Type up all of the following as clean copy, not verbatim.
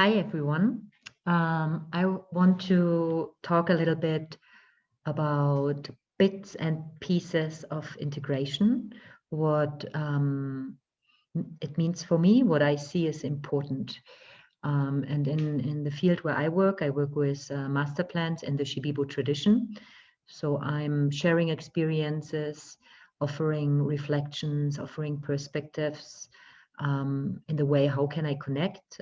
Hi, everyone. I want to talk a little bit about bits and pieces of integration, what it means for me, what I see is important. And in the field where I work with Masterplants and the Shibibo tradition. So I'm sharing experiences, offering reflections, offering perspectives in the way, how can I connect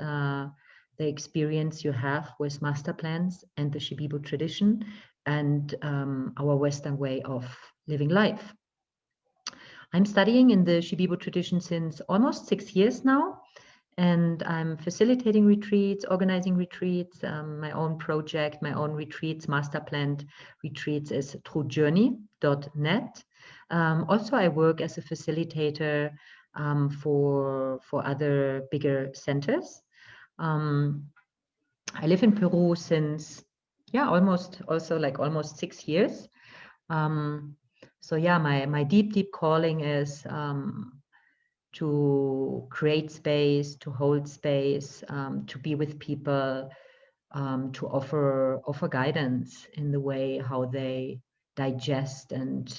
the experience you have with Masterplants and the Shibibo tradition and our Western way of living life. I'm studying in the Shibibo tradition since almost 6 years now, and I'm facilitating retreats, organizing retreats, my own project, my own retreats, Masterplant retreats is truejourney.net. Also, I work as a facilitator for other bigger centers. I live in Peru since, almost 6 years. So yeah, my deep calling is to create space, to hold space, to be with people, to offer guidance in the way how they digest and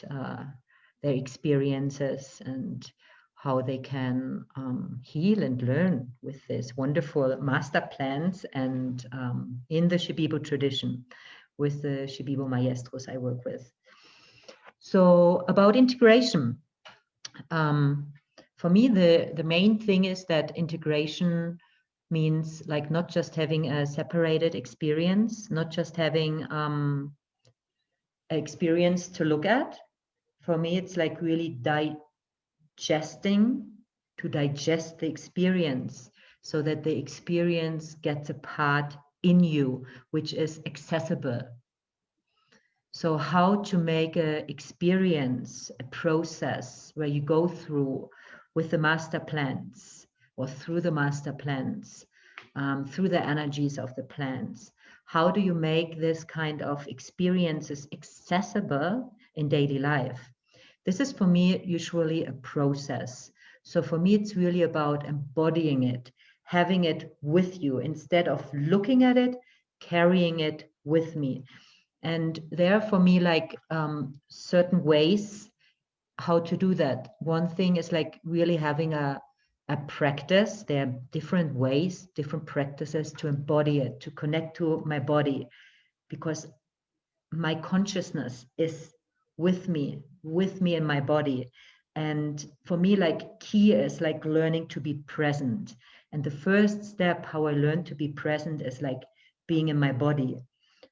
their experiences and how they can heal and learn with this wonderful master plans and in the Shibibo tradition with the Shibibo maestros I work with. So about integration, for me, the main thing is that integration means like not just having a separated experience, not just having an experience to look at. For me, it's like really to digest the experience so that the experience gets a part in you, which is accessible. So how to make an experience, a process where you go through with the master plans or through the master plans, through the energies of the plans. How do you make this kind of experiences accessible in daily life? This is for me usually a process. So for me, it's really about embodying it, having it with you instead of looking at it, carrying it with me. And there are for me like certain ways how to do that. One thing is like really having a practice. There are different ways, different practices to embody it, to connect to my body, because my consciousness is with me in my body. And for me, like key is like learning to be present. And the first step how I learn to be present is like being in my body.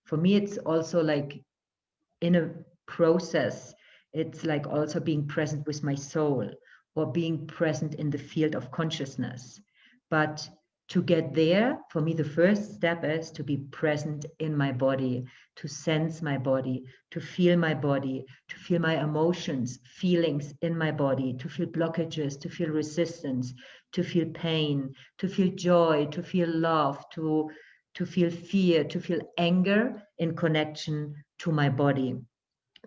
For me, it's also like in a process, it's like also being present with my soul or being present in the field of consciousness. But to get there, for me, the first step is to be present in my body, to sense my body, to feel my emotions, feelings in my body, to feel blockages, to feel resistance, to feel pain, to feel joy, to feel love, to feel fear, to feel anger in connection to my body.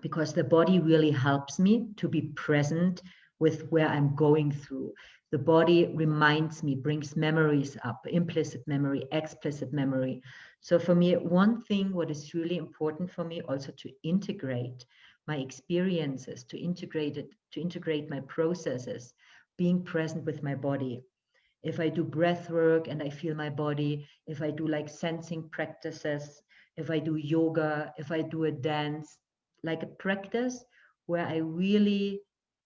Because the body really helps me to be present with where I'm going through. The body reminds me, brings memories up, implicit memory, explicit memory. So for me, one thing what is really important for me also to integrate my experiences, to integrate my processes, being present with my body. If I do breath work and I feel my body, if I do like sensing practices, if I do yoga, if I do a dance, like a practice where I really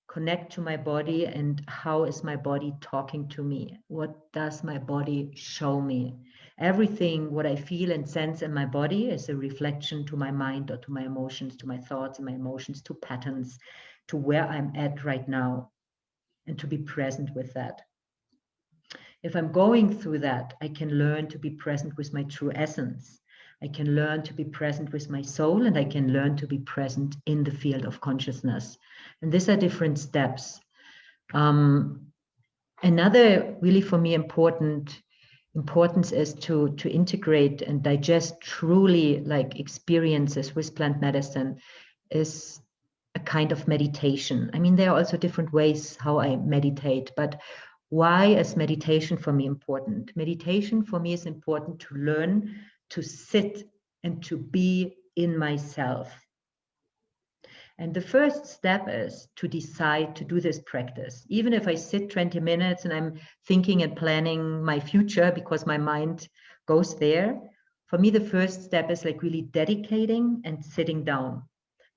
connect to my body and how is my body talking to me? What does my body show me? Everything what I feel and sense in my body is a reflection to my mind or to my emotions, to my thoughts and my emotions, to patterns, to where I'm at right now, and to be present with that. If I'm going through that, I can learn to be present with my true essence. I can learn to be present with my soul, and I can learn to be present in the field of consciousness. And these are different steps. Another really for me importance is to integrate and digest truly like experiences with plant medicine is a kind of meditation. I mean, there are also different ways how I meditate, but Why is meditation for me important? Meditation for me is important to learn to sit and to be in myself. And the first step is to decide to do this practice. Even if I sit 20 minutes and I'm thinking and planning my future because my mind goes there, for me, the first step is like really dedicating and sitting down.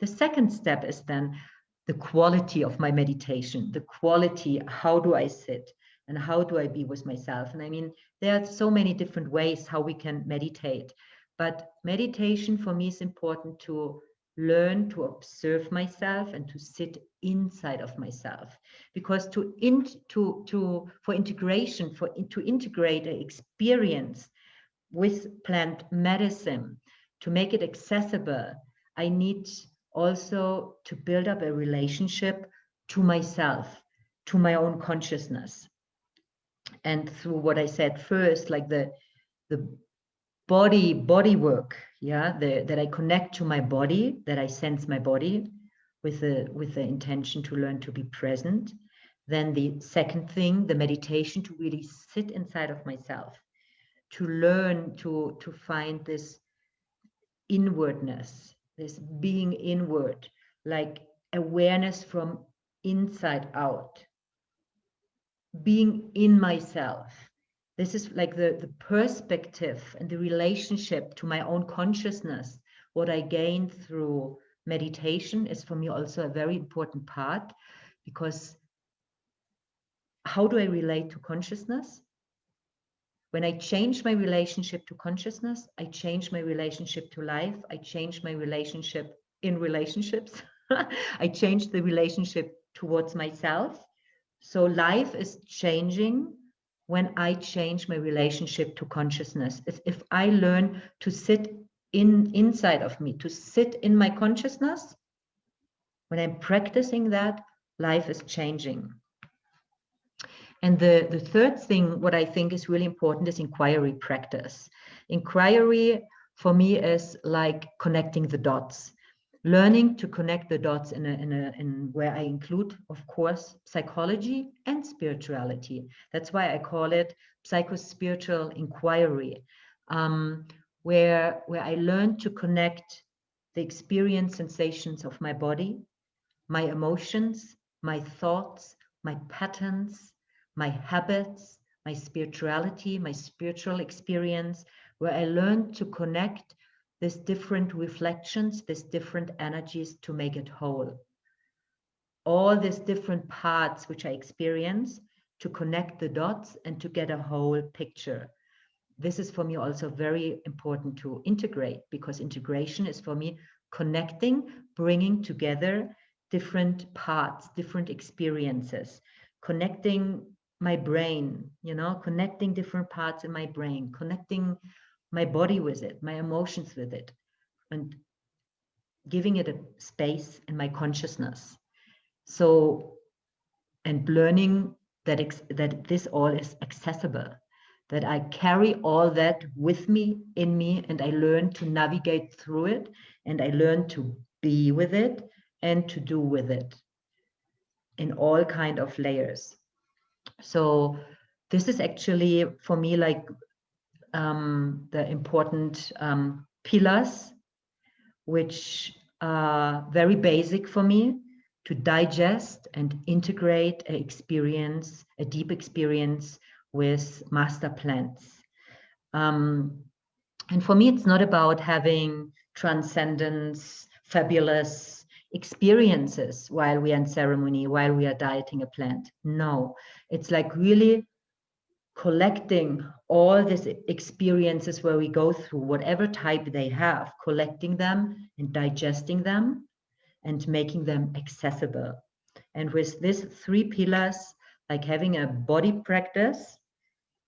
The second step is then the quality of my meditation, the quality, how do I sit and how do I be with myself? And I mean, there are so many different ways how we can meditate, but meditation for me is important to learn to observe myself and to sit inside of myself, because to integrate an experience with plant medicine, to make it accessible, I need also to build up a relationship to myself, to my own consciousness. And through what I said first, like the body work, yeah, that I connect to my body, that I sense my body with the intention to learn to be present. Then the second thing, the meditation, to really sit inside of myself, to learn to find this inwardness, this being inward, like awareness from inside out, being in myself. This is like the perspective and the relationship to my own consciousness. What I gained through meditation is for me also a very important part, because how do I relate to consciousness? When I change my relationship to consciousness, I change my relationship to life. I change my relationship in relationships. I change the relationship towards myself. So life is changing when I change my relationship to consciousness. If I learn to sit inside of me, to sit in my consciousness, when I'm practicing that, life is changing. And the third thing, what I think is really important, is inquiry practice. Inquiry for me is like connecting the dots, learning to connect the dots in where I include, of course, psychology and spirituality. That's why I call it psycho-spiritual inquiry, where I learn to connect the experience sensations of my body, my emotions, my thoughts, my patterns, my habits, my spirituality, my spiritual experience, where I learn to connect these different reflections, these different energies to make it whole. All these different parts which I experience, to connect the dots and to get a whole picture. This is for me also very important to integrate, because integration is for me connecting, bringing together different parts, different experiences, connecting my brain, connecting different parts in my brain, connecting my body with it, my emotions with it, and giving it a space in my consciousness. So, and learning that this all is accessible, that I carry all that with me, in me, and I learn to navigate through it, and I learn to be with it and to do with it in all kind of layers. So this is actually for me like the important pillars, which are very basic for me to digest and integrate a deep experience with Masterplants. And for me, it's not about having transcendence, fabulous experiences while we are in ceremony, while we are dieting a plant. No, it's like really collecting all these experiences where we go through, whatever type they have, collecting them and digesting them and making them accessible. And with these three pillars, like having a body practice,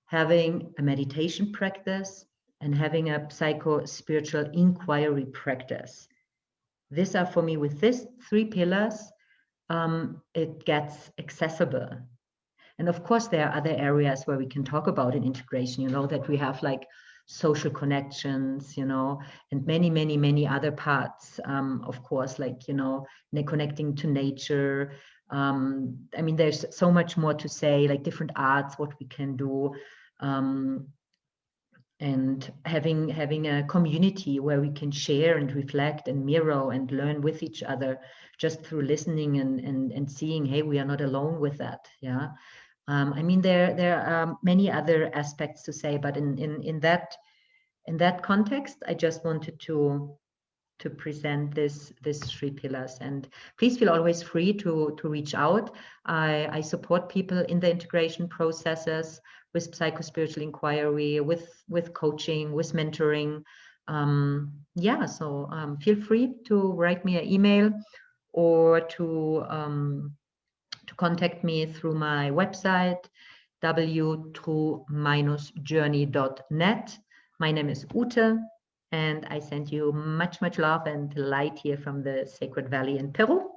having a meditation practice, and having a psycho-spiritual inquiry practice. These are for me, with these three pillars, it gets accessible. And of course, there are other areas where we can talk about in integration, that we have like social connections, and many, many, many other parts, of course, like, connecting to nature, I mean, there's so much more to say, like different arts, what we can do, and having a community where we can share and reflect and mirror and learn with each other just through listening and seeing, hey, we are not alone with that. Yeah. I mean, there are many other aspects to say, but in that context, I just wanted to present these 3 pillars. And please feel always free to reach out. I support people in the integration processes with psychospiritual inquiry, with coaching, with mentoring. Yeah, so feel free to write me an email or to contact me through my website, w2-journey.net. My name is Ute, and I send you much, much love and light here from the Sacred Valley in Peru.